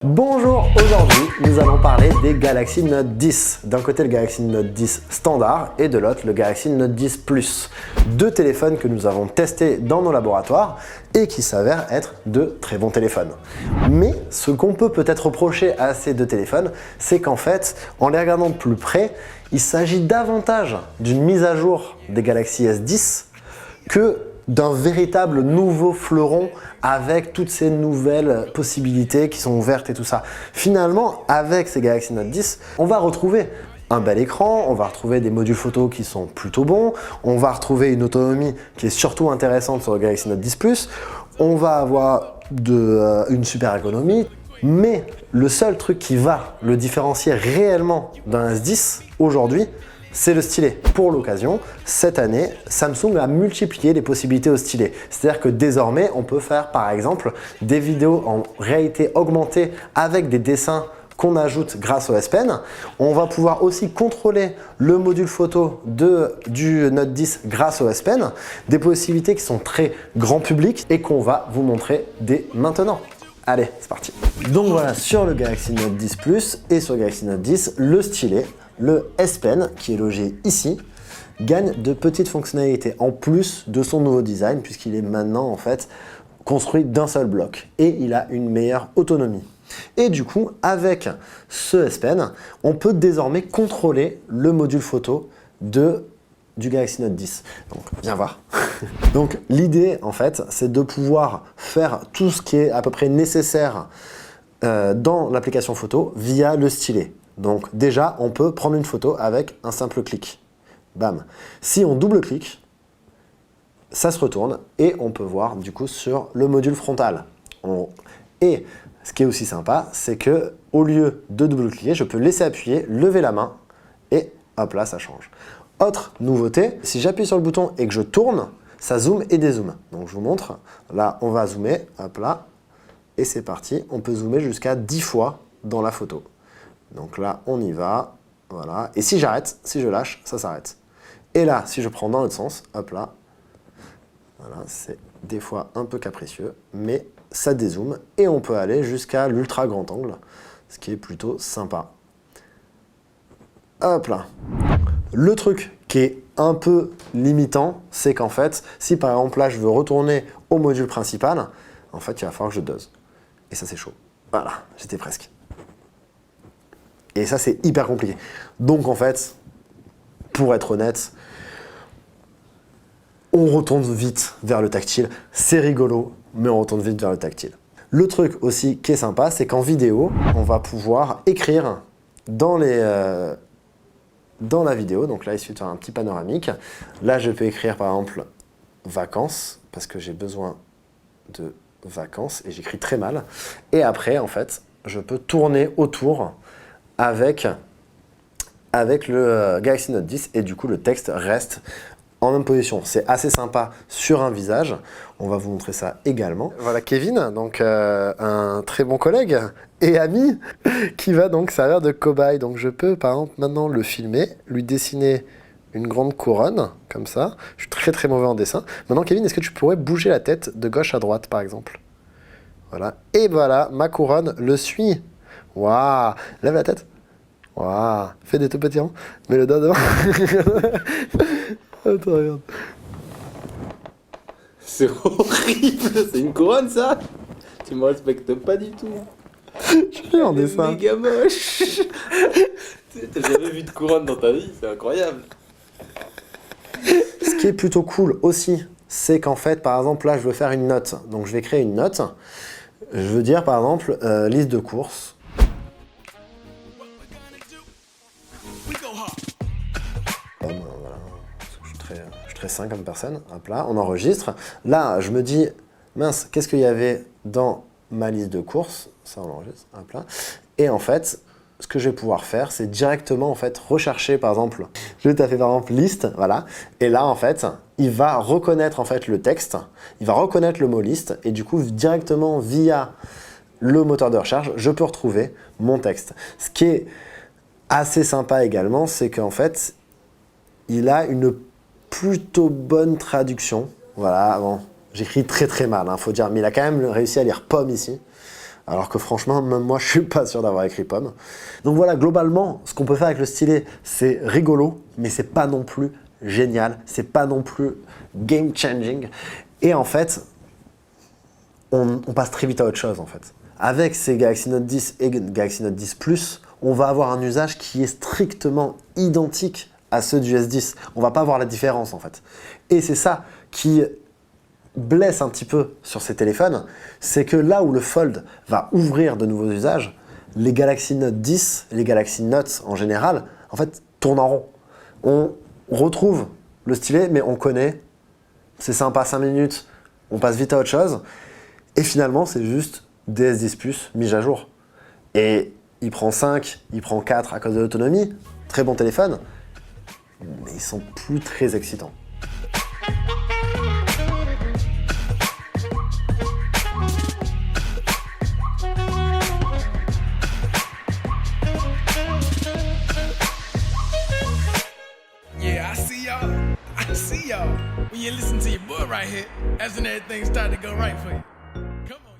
Bonjour, aujourd'hui nous allons parler des Galaxy Note 10. D'un côté le Galaxy Note 10 standard et de l'autre le Galaxy Note 10 Plus. Deux téléphones que nous avons testés dans nos laboratoires et qui s'avèrent être de très bons téléphones. Mais ce qu'on peut peut-être reprocher à ces deux téléphones, c'est qu'en fait, en les regardant de plus près, il s'agit davantage d'une mise à jour des Galaxy S10 que d'un véritable nouveau fleuron avec toutes ces nouvelles possibilités qui sont ouvertes et tout ça. Finalement, avec ces Galaxy Note 10, on va retrouver un bel écran, on va retrouver des modules photo qui sont plutôt bons, on va retrouver une autonomie qui est surtout intéressante sur le Galaxy Note 10 Plus, on va avoir une super ergonomie, mais le seul truc qui va le différencier réellement d'un S10 aujourd'hui, c'est le stylet. Pour l'occasion, cette année, Samsung a multiplié les possibilités au stylet. C'est-à-dire que désormais, on peut faire par exemple des vidéos en réalité augmentée avec des dessins qu'on ajoute grâce au S Pen. On va pouvoir aussi contrôler le module photo du Note 10 grâce au S Pen. Des possibilités qui sont très grand public et qu'on va vous montrer dès maintenant. Allez, c'est parti. Donc voilà, sur le Galaxy Note 10 Plus et sur le Galaxy Note 10, le stylet, le S Pen, qui est logé ici, gagne de petites fonctionnalités en plus de son nouveau design, puisqu'il est maintenant en fait construit d'un seul bloc et il a une meilleure autonomie. Et du coup, avec ce S Pen, on peut désormais contrôler le module photo du Galaxy Note 10. Donc, viens voir. Donc, l'idée, en fait, c'est de pouvoir faire tout ce qui est à peu près nécessaire dans l'application photo via le stylet. Donc déjà, on peut prendre une photo avec un simple clic. Bam. Si on double-clique, ça se retourne et on peut voir du coup sur le module frontal. Et ce qui est aussi sympa, c'est que au lieu de double-cliquer, je peux laisser appuyer, lever la main et hop là, ça change. Autre nouveauté, si j'appuie sur le bouton et que je tourne, ça zoome et dézoome. Donc je vous montre. Là, on va zoomer, hop là, et c'est parti. On peut zoomer jusqu'à 10 fois dans la photo. Donc là, on y va, voilà. Et si j'arrête, si je lâche, ça s'arrête. Et là, si je prends dans l'autre sens, hop là, voilà, c'est des fois un peu capricieux, mais ça dézoome et on peut aller jusqu'à l'ultra grand angle, ce qui est plutôt sympa. Hop là. Le truc qui est un peu limitant, c'est qu'en fait, si par exemple là, je veux retourner au module principal, en fait, il va falloir que je dose. Et ça, c'est chaud. Voilà, j'étais presque. Et ça, c'est hyper compliqué. Donc, en fait, pour être honnête, on retourne vite vers le tactile. C'est rigolo, mais on retourne vite vers le tactile. Le truc aussi qui est sympa, c'est qu'en vidéo, on va pouvoir écrire dans la vidéo. Donc là, il suffit de faire un petit panoramique. Là, je peux écrire, par exemple, vacances, parce que j'ai besoin de vacances, et j'écris très mal. Et après, en fait, je peux tourner autour avec le Galaxy Note 10 et du coup le texte reste en même position. C'est assez sympa sur un visage. On va vous montrer ça également. Voilà Kevin, donc un très bon collègue et ami qui va donc servir de cobaye. Donc je peux par exemple maintenant le filmer, lui dessiner une grande couronne comme ça. Je suis très très mauvais en dessin. Maintenant Kevin, est-ce que tu pourrais bouger la tête de gauche à droite par exemple? Voilà. Et voilà, ma couronne le suit. Waouh! Lève la tête. Waouh! Fais des tout petits ronds. Mets le doigt devant. Attends, regarde. C'est horrible, c'est une couronne ça? Tu me respectes pas du tout. Je suis en dessin. C'est méga moche. T'as jamais vu de couronne dans ta vie, c'est incroyable. Ce qui est plutôt cool aussi, c'est qu'en fait, par exemple, là, je veux faire une note. Donc, je vais créer une note. Je veux dire, par exemple, liste de courses. Voilà. Je suis très sain comme personne. Hop là, on enregistre. Là, je me dis, mince, qu'est-ce qu'il y avait dans ma liste de courses? Ça, on l'enregistre. Hop là. Et en fait, ce que je vais pouvoir faire, c'est directement en fait rechercher, par exemple, je vais taper par exemple liste, voilà. Et là, en fait, il va reconnaître en fait le texte, il va reconnaître le mot liste, et du coup, directement via le moteur de recherche, je peux retrouver mon texte. Ce qui est assez sympa également, c'est qu'en fait, il a une plutôt bonne traduction. Voilà, bon, j'écris très très mal, faut dire, mais il a quand même réussi à lire pomme ici. Alors que franchement, même moi, je suis pas sûr d'avoir écrit pomme. Donc voilà, globalement, ce qu'on peut faire avec le stylet, c'est rigolo, mais c'est pas non plus génial, c'est pas non plus game changing. Et en fait, on passe très vite à autre chose en fait. Avec ces Galaxy Note 10 et Galaxy Note 10 Plus, on va avoir un usage qui est strictement identique à ceux du S10. On va pas voir la différence en fait. Et c'est ça qui blesse un petit peu sur ces téléphones, c'est que là où le Fold va ouvrir de nouveaux usages, les Galaxy Note 10, les Galaxy Note en général, en fait, tournent en rond. On retrouve le stylet, mais on connaît, c'est sympa 5 minutes, on passe vite à autre chose, et finalement, c'est juste des S10 Plus mis à jour. Et il prend 5, il prend 4 à cause de l'autonomie, très bon téléphone, mais ils sont plus très excitants. Yeah, I see y'all. When you listen to your boy right here, that's when everything start to go right for you. Come on.